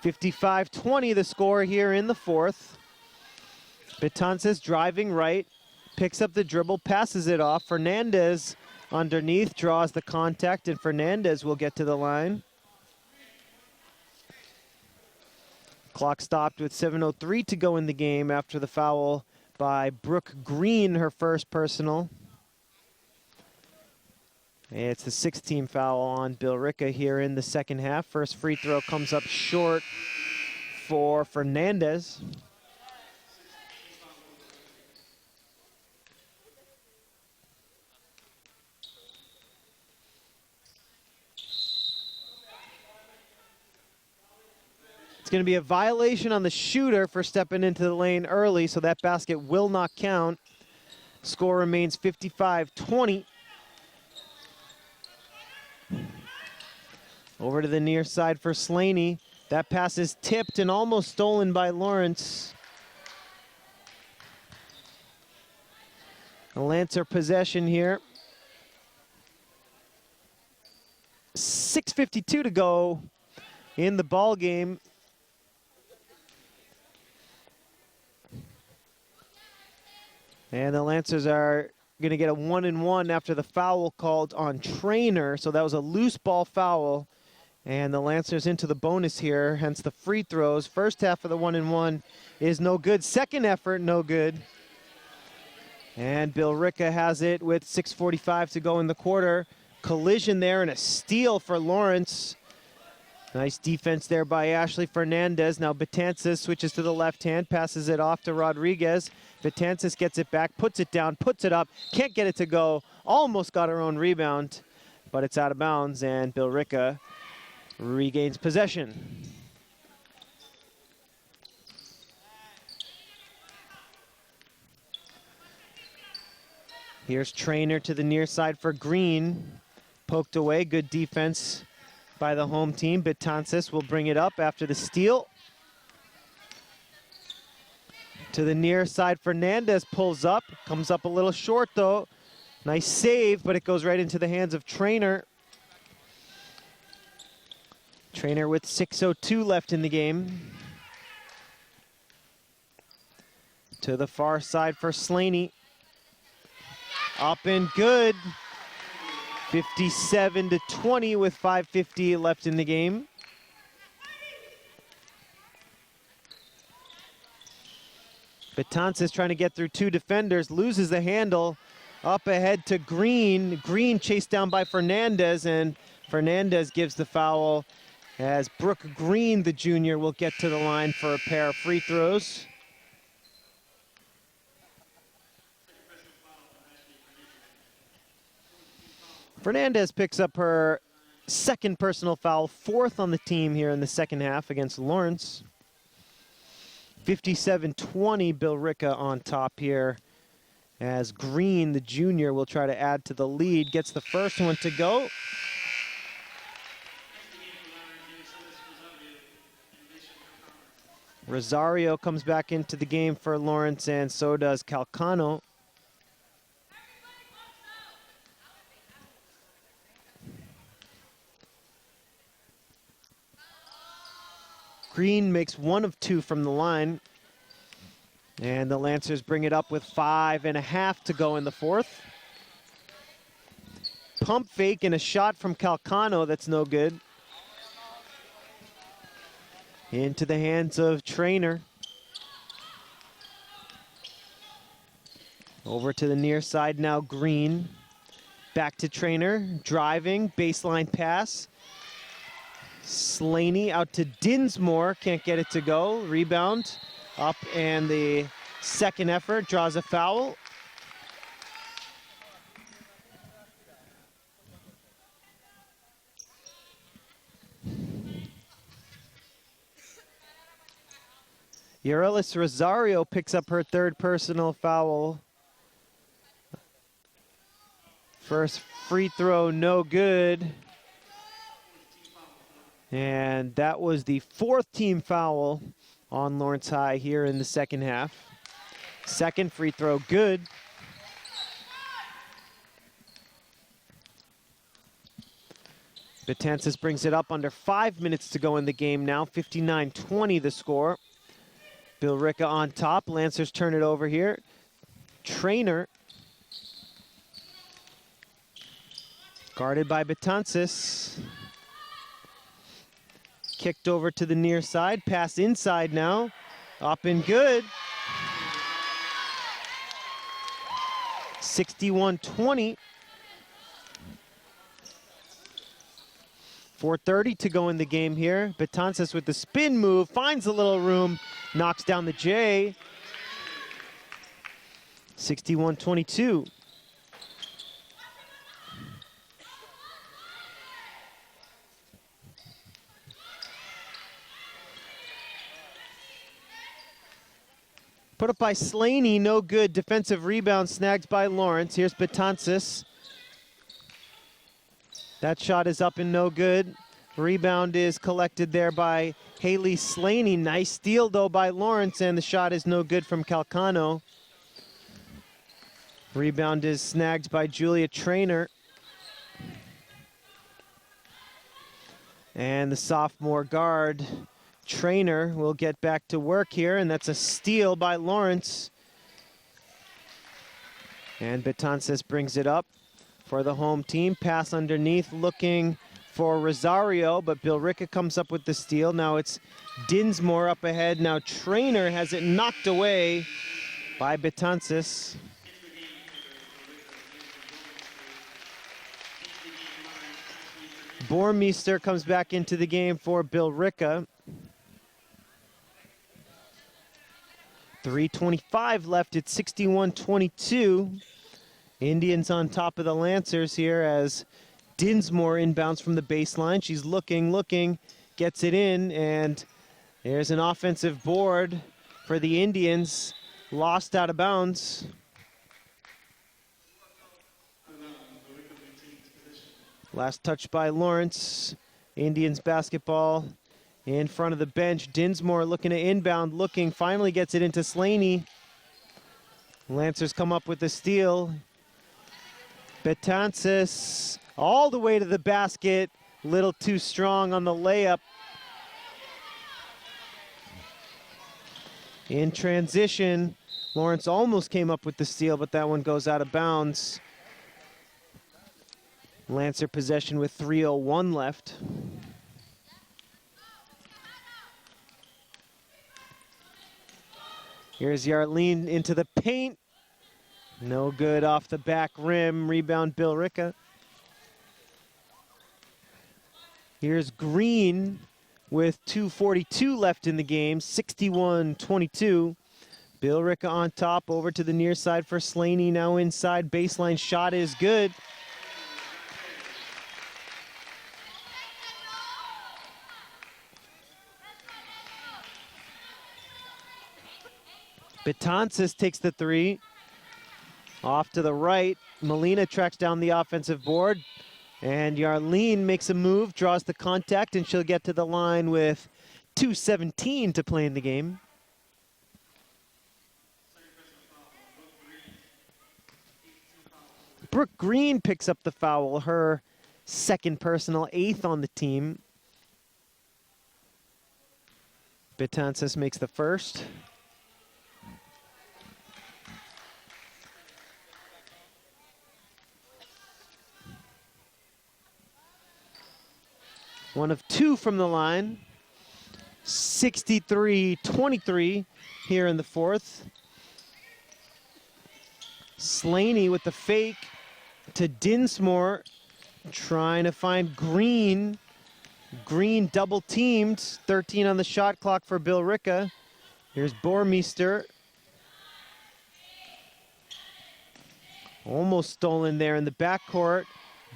(55-20) the score here in the fourth. Betances driving right, picks up the dribble, passes it off. Fernandez underneath, draws the contact, and Fernandez will get to the line. Clock stopped with 7:03 to go in the game after the foul by Brooke Green, her first personal. It's the 16th foul on Billerica here in the second half. First free throw comes up short for Fernandez. It's going to be a violation on the shooter for stepping into the lane early, so that basket will not count. Score remains 55-20. Over to the near side for Slaney. That pass is tipped and almost stolen by Lawrence. A Lancer possession here. 6:52 to go in the ball game. And the Lancers are going to get a 1-and-1 after the foul called on Trainer. So that was a loose ball foul. And the Lancers into the bonus here, hence the free throws. First half of the 1-and-1 is no good. Second effort, no good. And Billerica has it with 6:45 to go in the quarter. Collision there and a steal for Lawrence. Nice defense there by Ashley Fernandez. Now Betances switches to the left hand, passes it off to Rodriguez. Betances gets it back, puts it down, puts it up, can't get it to go. Almost got her own rebound, but it's out of bounds, and Billerica regains possession. Here's Trainer to the near side for Green. Poked away, good defense by the home team. Betances will bring it up after the steal. To the near side, Fernandez pulls up. Comes up a little short though. Nice save, but it goes right into the hands of Trainer. Trainer with 6:02 left in the game. To the far side for Slaney. Up and good. 57-20 with 5:50 left in the game. Betances trying to get through two defenders, loses the handle. Up ahead to Green. Green chased down by Fernandez, and Fernandez gives the foul as Brooke Green, the junior, will get to the line for a pair of free throws. Fernandez picks up her second personal foul, fourth on the team here in the second half against Lawrence. 57-20, Billerica on top here as Green, the junior, will try to add to the lead. Gets the first one to go. Rosario comes back into the game for Lawrence, and so does Calcano. Green makes 1 of 2 from the line. And the Lancers bring it up with 5.5 to go in the fourth. Pump fake and a shot from Calcano that's no good. Into the hands of Trainer. Over to the near side now, Green. Back to Trainer, driving, baseline pass. Slaney out to Dinsmore, can't get it to go. Rebound, up, and the second effort draws a foul. Yorelis Rosario picks up her 3rd personal foul. First free throw, no good. And that was the 4th team foul on Lawrence High here in the second half. Second free throw, good. Betances brings it up under 5 minutes to go in the game now. 59-20 the score. Billerica on top. Lancers turn it over here. Trainer. Guarded by Betances. Kicked over to the near side. Pass inside now. Up and good. 61-20. 4:30 to go in the game here. Betances with the spin move, finds a little room, knocks down the J. 61-22. Put up by Slaney, no good. Defensive rebound snagged by Lawrence. Here's Betances. That shot is up and no good. Rebound is collected there by Haley Slaney. Nice steal though by Lawrence, and the shot is no good from Calcano. Rebound is snagged by Julia Trainer. And the sophomore guard, Trainer, will get back to work here, and that's a steal by Lawrence. And Betances brings it up for the home team. Pass underneath, looking for Rosario, but Billerica comes up with the steal. Now it's Dinsmore up ahead. Now Trainer has it knocked away by Betances. Bormeister comes back into the game for Billerica. 3:25 left, it's 61-22. Indians on top of the Lancers here as Dinsmore inbounds from the baseline. She's looking, gets it in, and there's an offensive board for the Indians. Lost out of bounds. Last touch by Lawrence. Indians basketball in front of the bench. Dinsmore looking to inbound, finally gets it into Slaney. Lancers come up with the steal. Betances all the way to the basket. Little too strong on the layup. In transition, Lawrence almost came up with the steal, but that one goes out of bounds. Lancer possession with 3:01 left. Here's Yarleen into the paint. No good off the back rim. Rebound Billerica. Here's Green with 2:42 left in the game. 61-22. Billerica on top, over to the near side for Slaney. Now inside, baseline shot is good. Betances takes the three. Off to the right, Molina tracks down the offensive board, and Yarleen makes a move, draws the contact, and she'll get to the line with 2:17 to play in the game. Brooke Green picks up the foul, her second personal, 8th on the team. Betances makes the first. One of two from the line. 63-23 here in the fourth. Slaney with the fake to Dinsmore, trying to find Green. Green double teamed, 13 on the shot clock for Billerica. Here's Bormeister. Almost stolen there in the backcourt.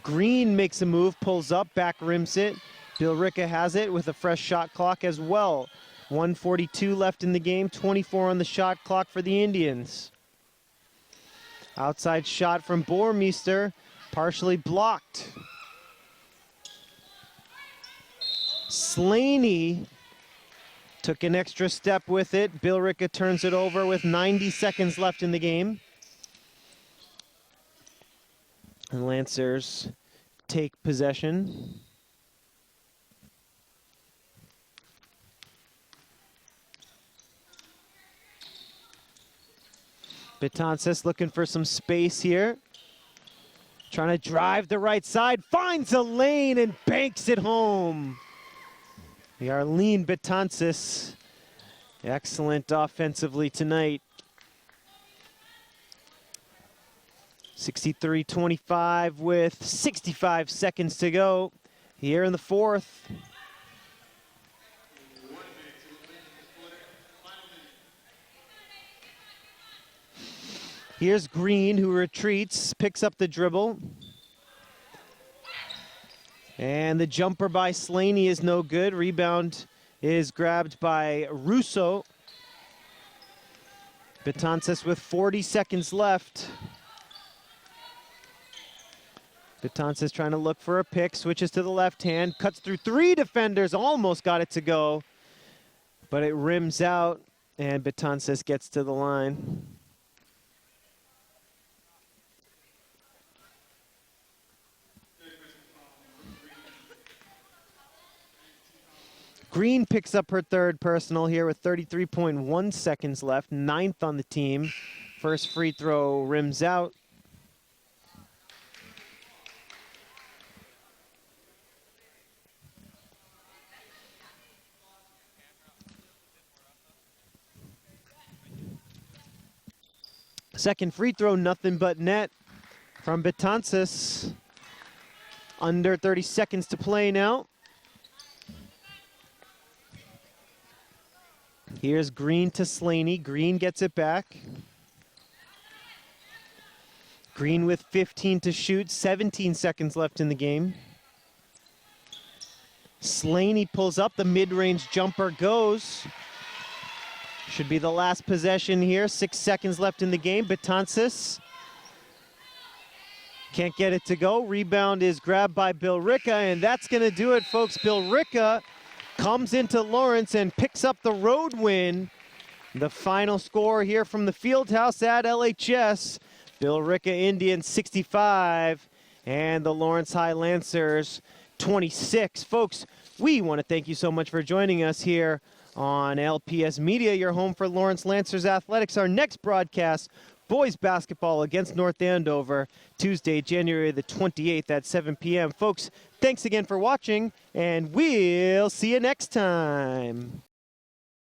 Green makes a move, pulls up, back rims it. Billerica has it with a fresh shot clock as well. 1:42 left in the game, 24 on the shot clock for the Indians. Outside shot from Bormeister, partially blocked. Slaney took an extra step with it. Billerica turns it over with 90 seconds left in the game. And Lancers take possession. Betances looking for some space here. Trying to drive the right side, finds a lane and banks it home. The Arlene Betances, excellent offensively tonight. 63-25 with 65 seconds to go here in the fourth. Here's Green, who retreats, picks up the dribble. And the jumper by Slaney is no good. Rebound is grabbed by Russo. Betances with 40 seconds left. Betances trying to look for a pick, switches to the left hand, cuts through three defenders, almost got it to go. But it rims out, and Betances gets to the line. Green picks up her third personal here with 33.1 seconds left, 9th on the team. First free throw rims out. Second free throw, nothing but net from Betances. Under 30 seconds to play now. Here's Green to Slaney. Green gets it back. Green with 15 to shoot, 17 seconds left in the game. Slaney pulls up, the mid-range jumper goes. Should be the last possession here, 6 seconds left in the game. Betances can't get it to go. Rebound is grabbed by Billerica, and that's gonna do it, folks. Billerica comes into Lawrence and picks up the road win. The final score here from the Fieldhouse at LHS. Billerica Indians 65 and the Lawrence High Lancers 26. Folks, we want to thank you so much for joining us here on LPS Media, your home for Lawrence Lancers athletics. Our next broadcast, boys basketball against North Andover, Tuesday, January the 28th at 7 p.m. Folks, thanks again for watching, and we'll see you next time.